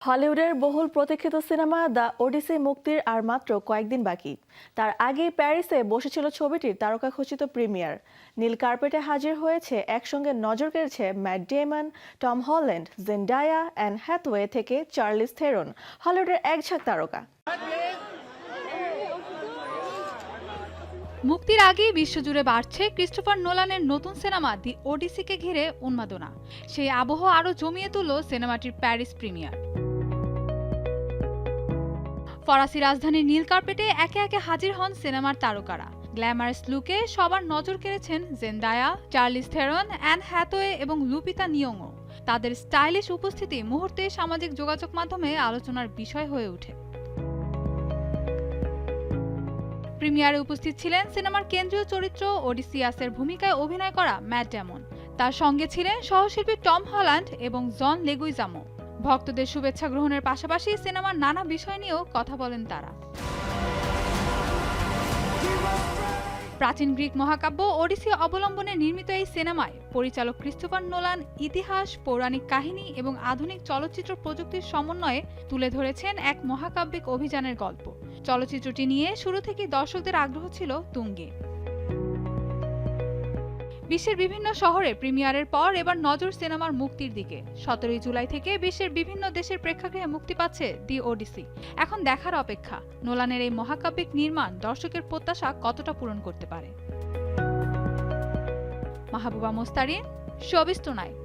হলিউডের বহুল প্রতীক্ষিত সিনেমা দ্য ওডিসি মুক্তির আর মাত্র কয়েকদিন বাকি। তার আগেই প্যারিসে বসেছিল ছবিটির তারকাখচিত প্রিমিয়ার। নীল কার্পেটে হাজির হয়েছে, একসঙ্গে নজর কেড়েছে Matt Damon, Tom Holland, Zendaya, Anne Hathaway থেকে চার্লিজ থেরন, হলিউডের একঝাঁক তারকা। মুক্তির আগেই বিশ্বজুড়ে বাড়ছে ক্রিস্টোফার নোলানের নতুন সিনেমা দি ওডিসিকে ঘিরে উন্মাদনা। সেই আবহ আরও জমিয়ে তুলল সিনেমাটির প্যারিস প্রিমিয়ার। ফরাসি রাজধানীর নীল কার্পেটে একে একে হাজির হন সিনেমার তারকারা। গ্ল্যামারাস লুকে সবার নজর কেড়েছেন জেন্ডায়া, চার্লিজ থেরন, অ্যান হ্যাথওয়ে এবং লুপিতা নিয়োংও। তাদের স্টাইলিশ উপস্থিতি মুহূর্তে সামাজিক যোগাযোগ মাধ্যমে আলোচনার বিষয় হয়ে ওঠে। প্রিমিয়ারে উপস্থিত ছিলেন সিনেমার কেন্দ্রীয় চরিত্র ওডিসিয়াসের ভূমিকায় অভিনয় করা ম্যাট ডেমন। তার সঙ্গে ছিলেন সহশিল্পী টম হল্যান্ড এবং জন লেগুইজামো। ভক্তদের শুভেচ্ছা গ্রহণের পাশাপাশি সিনেমার নানা বিষয় নিয়েও কথা বলেন তারা। প্রাচীন গ্রিক মহাকাব্য ওডিসি অবলম্বনে নির্মিত এই সিনেমায় পরিচালক ক্রিস্টোফার নোলান ইতিহাস, পৌরাণিক কাহিনী এবং আধুনিক চলচ্চিত্র প্রযুক্তির সমন্বয়ে তুলে ধরেছেন এক মহাকাব্যিক অভিযানের গল্প। চলচ্চিত্রটি নিয়ে শুরু থেকেই দর্শকদের আগ্রহ ছিল তুঙ্গে। বিশ্বের বিভিন্ন শহরে প্রিমিয়ারের পর এবার নজর সিনেমার মুক্তির দিকে। 17 জুলাই থেকে বিশ্বের বিভিন্ন দেশের প্রেক্ষাগৃহে মুক্তি পাচ্ছে দি ওডিসি। এখন দেখার অপেক্ষা নোলানের এই মহাকাব্যিক নির্মাণ দর্শকের প্রত্যাশা কতটা পূরণ করতে পারে। Mahbuba Mostarin, showbiz tonight.